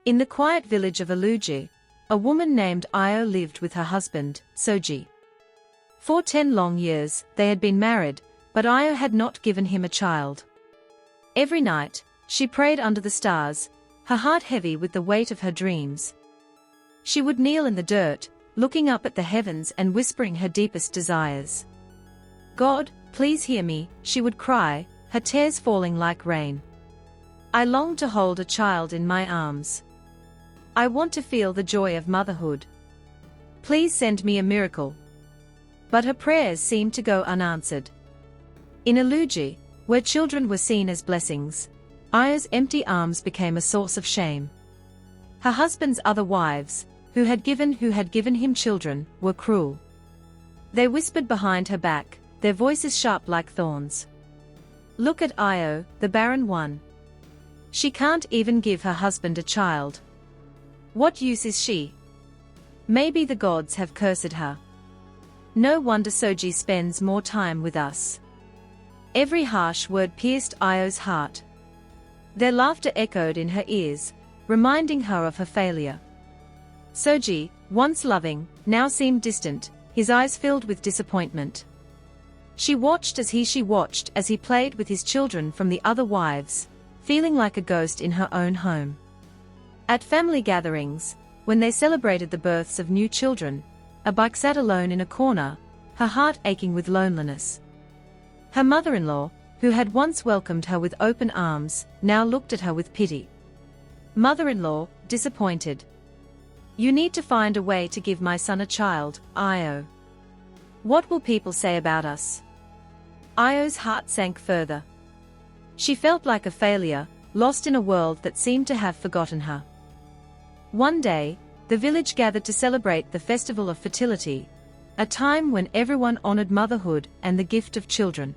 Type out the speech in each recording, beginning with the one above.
In the quiet village of Iluji, a woman named Io lived with her husband, Soji. For 10 long years, they had been married, but Io had not given him a child. Every night, she prayed under the stars, her heart heavy with the weight of her dreams. She would kneel in the dirt, looking up at the heavens and whispering her deepest desires. "God, please hear me," she would cry, her tears falling like rain. "I long to hold a child in my arms. I want to feel the joy of motherhood. Please send me a miracle." But her prayers seemed to go unanswered. In Iluji, where children were seen as blessings, Io's empty arms became a source of shame. Her husband's other wives, who had given him children, were cruel. They whispered behind her back, their voices sharp like thorns. "Look at Io, the barren one. She can't even give her husband a child. What use is she? Maybe the gods have cursed her. No wonder Soji spends more time with us." Every harsh word pierced Io's heart. Their laughter echoed in her ears, reminding her of her failure. Soji, once loving, now seemed distant, his eyes filled with disappointment. She watched as he played with his children from the other wives, feeling like a ghost in her own home. At family gatherings, when they celebrated the births of new children, a bike sat alone in a corner, her heart aching with loneliness. Her mother-in-law, who had once welcomed her with open arms, now looked at her with pity. Mother-in-law, disappointed. "You need to find a way to give my son a child, Io. What will people say about us?" Io's heart sank further. She felt like a failure, lost in a world that seemed to have forgotten her. One day, the village gathered to celebrate the festival of fertility, a time when everyone honored motherhood and the gift of children.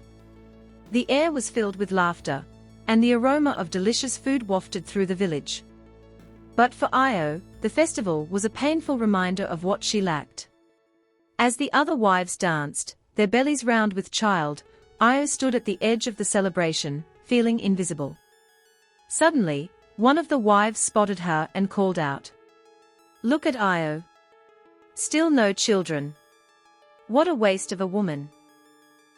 The air was filled with laughter, and the aroma of delicious food wafted through the village. But for Io, the festival was a painful reminder of what she lacked. As the other wives danced, their bellies round with child, Io stood at the edge of the celebration, feeling invisible. Suddenly, one of the wives spotted her and called out, "Look at Io. Still no children. What a waste of a woman."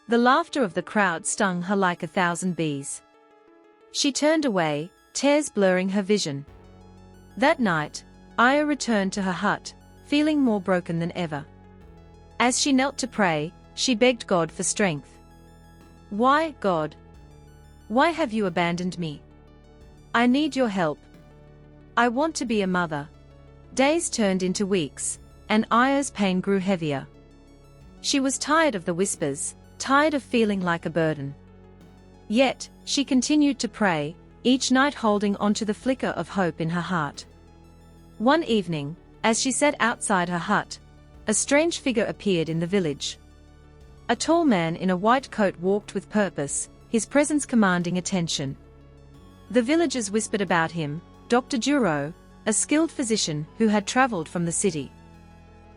The laughter of the crowd stung her like 1,000 bees. She turned away, tears blurring her vision. That night, Io returned to her hut, feeling more broken than ever. As she knelt to pray, she begged God for strength. "Why, God? Why have you abandoned me? I need your help. I want to be a mother." Days turned into weeks, and Io's pain grew heavier. She was tired of the whispers, tired of feeling like a burden. Yet, she continued to pray, each night holding onto the flicker of hope in her heart. One evening, as she sat outside her hut, a strange figure appeared in the village. A tall man in a white coat walked with purpose, his presence commanding attention. The villagers whispered about him, Dr. Juro, a skilled physician who had traveled from the city.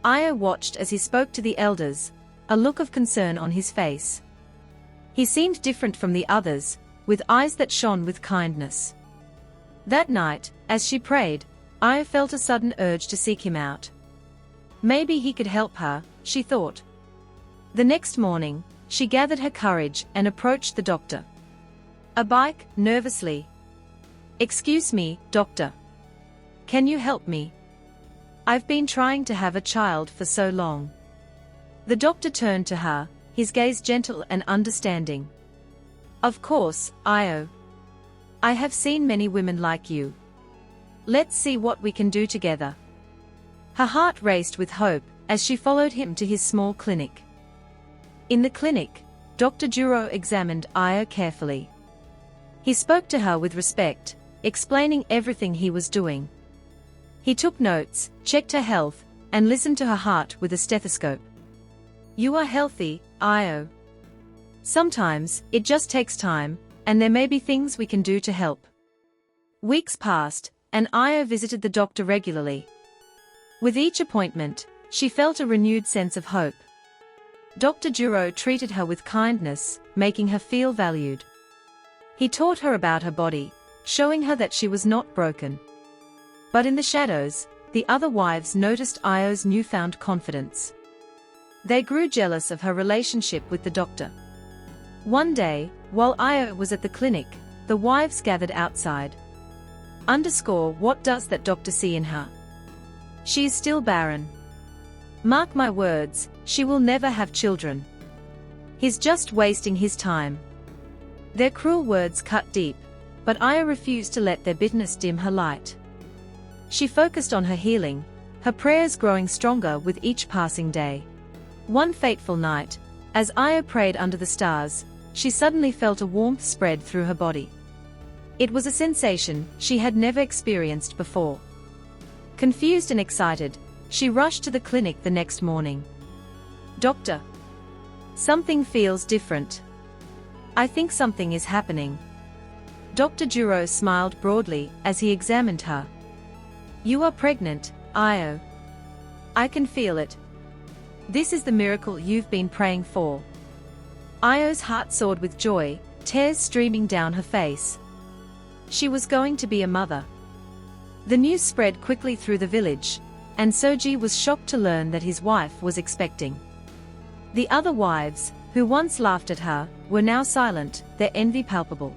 Io watched as he spoke to the elders, a look of concern on his face. He seemed different from the others, with eyes that shone with kindness. That night, as she prayed, Io felt a sudden urge to seek him out. Maybe he could help her, she thought. The next morning, she gathered her courage and approached the doctor. A bike, nervously. "Excuse me, doctor. Can you help me? I've been trying to have a child for so long." The doctor turned to her, his gaze gentle and understanding. "Of course, Io. I have seen many women like you. Let's see what we can do together." Her heart raced with hope as she followed him to his small clinic. In the clinic, Dr. Juro examined Io carefully. He spoke to her with respect, explaining everything he was doing. He took notes, checked her health, and listened to her heart with a stethoscope. "You are healthy, Io. Sometimes, it just takes time, and there may be things we can do to help." Weeks passed, and Io visited the doctor regularly. With each appointment, she felt a renewed sense of hope. Dr. Juro treated her with kindness, making her feel valued. He taught her about her body, showing her that she was not broken. But in the shadows, the other wives noticed Io's newfound confidence. They grew jealous of her relationship with the doctor. One day, while Io was at the clinic, the wives gathered outside. What does that doctor see in her? She is still barren. Mark my words, she will never have children. He's just wasting his time. Their cruel words cut deep, but Io refused to let their bitterness dim her light. She focused on her healing, her prayers growing stronger with each passing day. One fateful night, as Io prayed under the stars, she suddenly felt a warmth spread through her body. It was a sensation she had never experienced before. Confused and excited, she rushed to the clinic the next morning. "Doctor, something feels different. I think something is happening." Dr. Juro smiled broadly as he examined her. "You are pregnant, Io. I can feel it. This is the miracle you've been praying for." Io's heart soared with joy, tears streaming down her face. She was going to be a mother. The news spread quickly through the village, and Soji was shocked to learn that his wife was expecting. The other wives, who once laughed at her, were now silent, their envy palpable.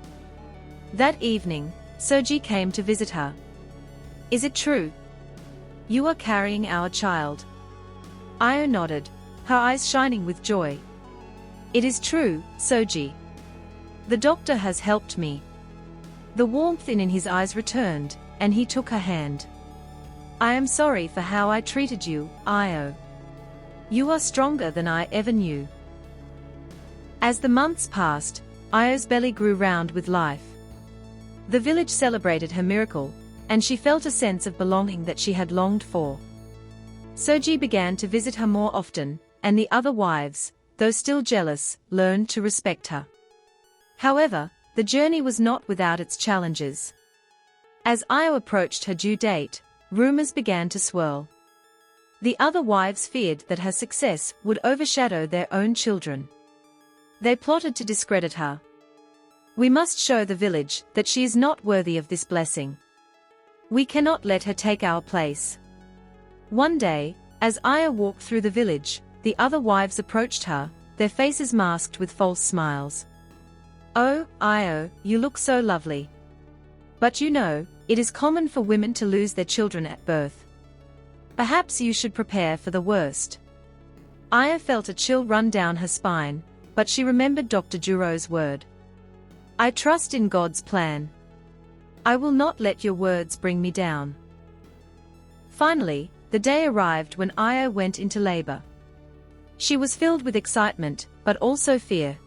That evening, Soji came to visit her. "Is it true? You are carrying our child?" Io nodded, her eyes shining with joy. "It is true, Soji. The doctor has helped me." The warmth in his eyes returned, and he took her hand. "I am sorry for how I treated you, Io. You are stronger than I ever knew." As the months passed, Io's belly grew round with life. The village celebrated her miracle, and she felt a sense of belonging that she had longed for. Soji began to visit her more often, and the other wives, though still jealous, learned to respect her. However, the journey was not without its challenges. As Io approached her due date, rumors began to swirl. The other wives feared that her success would overshadow their own children. They plotted to discredit her. "We must show the village that she is not worthy of this blessing. We cannot let her take our place." One day, as Io walked through the village, the other wives approached her, their faces masked with false smiles. "Oh, Io, you look so lovely. But you know, it is common for women to lose their children at birth. Perhaps you should prepare for the worst." Io felt a chill run down her spine, but she remembered Dr. Juro's word. "I trust in God's plan. I will not let your words bring me down." Finally, the day arrived when Io went into labor. She was filled with excitement, but also fear.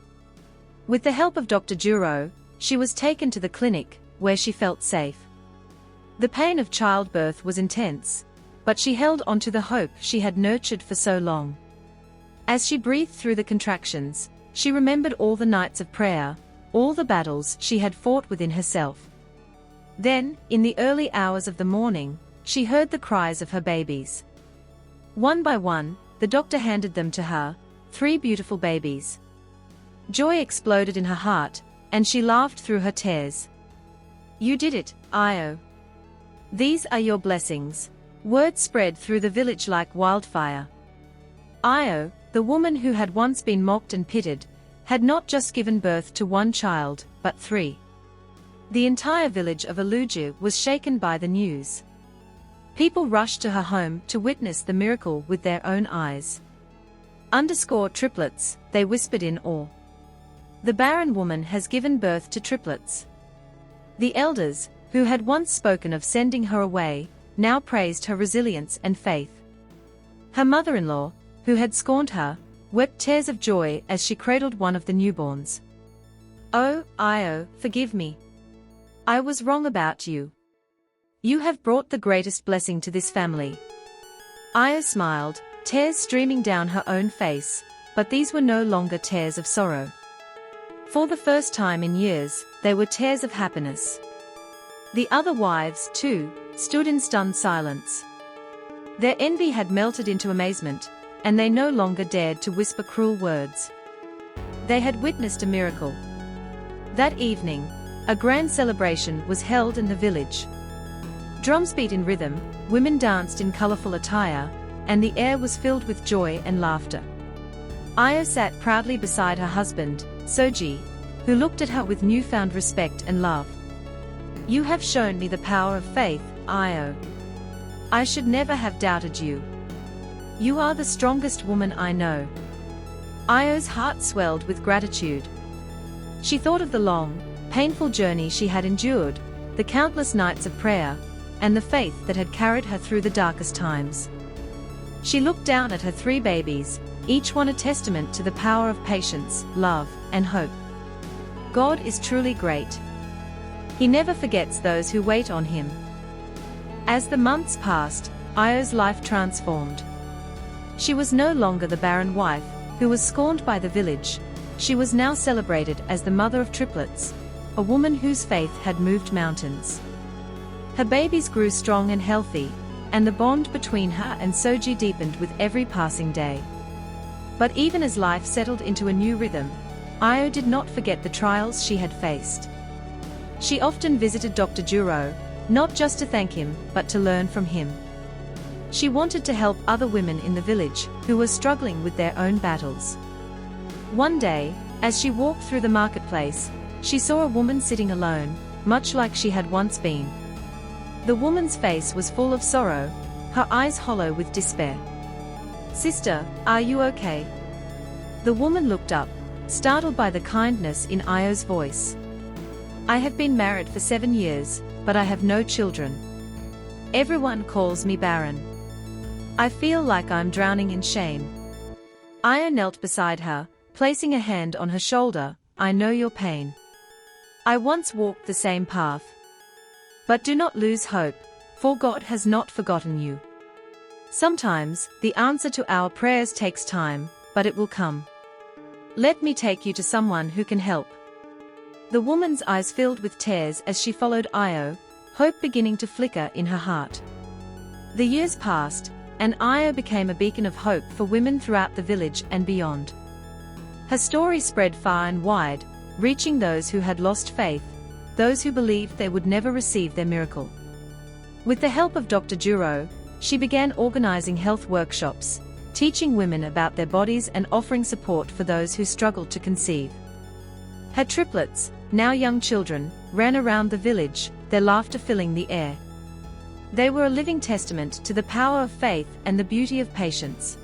With the help of Dr. Juro, she was taken to the clinic, where she felt safe. The pain of childbirth was intense, but she held on to the hope she had nurtured for so long. As she breathed through the contractions, she remembered all the nights of prayer, all the battles she had fought within herself. Then, in the early hours of the morning, she heard the cries of her babies. One by one, the doctor handed them to her, 3 beautiful babies. Joy exploded in her heart, and she laughed through her tears. "You did it, Io. These are your blessings." Word spread through the village like wildfire. Io, the woman who had once been mocked and pitied, had not just given birth to 1 child, but 3. The entire village of Iluji was shaken by the news. People rushed to her home to witness the miracle with their own eyes. Triplets, they whispered in awe. "The barren woman has given birth to triplets." The elders, who had once spoken of sending her away, now praised her resilience and faith. Her mother-in-law, who had scorned her, wept tears of joy as she cradled one of the newborns. "Oh, Io, forgive me. I was wrong about you. You have brought the greatest blessing to this family." Io smiled, tears streaming down her own face, but these were no longer tears of sorrow. For the first time in years, they were tears of happiness. The other wives, too, stood in stunned silence. Their envy had melted into amazement, and they no longer dared to whisper cruel words. They had witnessed a miracle. That evening, a grand celebration was held in the village. Drums beat in rhythm, women danced in colorful attire, and the air was filled with joy and laughter. Io sat proudly beside her husband, Soji, who looked at her with newfound respect and love. "You have shown me the power of faith, Io. I should never have doubted you. You are the strongest woman I know." Io's heart swelled with gratitude. She thought of the long, painful journey she had endured, the countless nights of prayer, and the faith that had carried her through the darkest times. She looked down at her 3 babies, each one a testament to the power of patience, love, and hope. God is truly great. He never forgets those who wait on him. As the months passed, Io's life transformed. She was no longer the barren wife, who was scorned by the village. She was now celebrated as the mother of triplets, a woman whose faith had moved mountains. Her babies grew strong and healthy, and the bond between her and Soji deepened with every passing day. But even as life settled into a new rhythm, Io did not forget the trials she had faced. She often visited Dr. Juro, not just to thank him, but to learn from him. She wanted to help other women in the village who were struggling with their own battles. One day, as she walked through the marketplace, she saw a woman sitting alone, much like she had once been. The woman's face was full of sorrow, her eyes hollow with despair. "Sister, are you okay?" The woman looked up, startled by the kindness in Io's voice. "I have been married for 7 years, but I have no children. Everyone calls me barren. I feel like I'm drowning in shame." Io knelt beside her, placing a hand on her shoulder. "I know your pain. I once walked the same path. But do not lose hope, for God has not forgotten you. Sometimes, the answer to our prayers takes time, but it will come. Let me take you to someone who can help." The woman's eyes filled with tears as she followed Io, hope beginning to flicker in her heart. The years passed, and Io became a beacon of hope for women throughout the village and beyond. Her story spread far and wide, reaching those who had lost faith, those who believed they would never receive their miracle. With the help of Dr. Juro, she began organizing health workshops, teaching women about their bodies and offering support for those who struggled to conceive. Her triplets, now young children, ran around the village, their laughter filling the air. They were a living testament to the power of faith and the beauty of patience.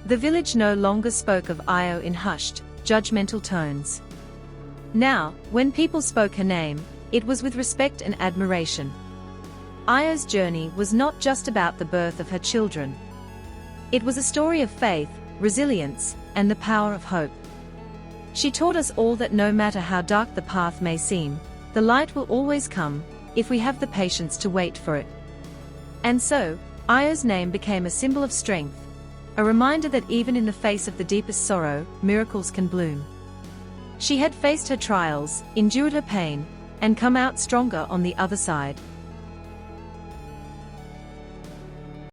The village no longer spoke of Io in hushed, judgmental tones. Now, when people spoke her name, it was with respect and admiration. Io's journey was not just about the birth of her children. It was a story of faith, resilience, and the power of hope. She taught us all that no matter how dark the path may seem, the light will always come, if we have the patience to wait for it. And so, Io's name became a symbol of strength, a reminder that even in the face of the deepest sorrow, miracles can bloom. She had faced her trials, endured her pain, and come out stronger on the other side.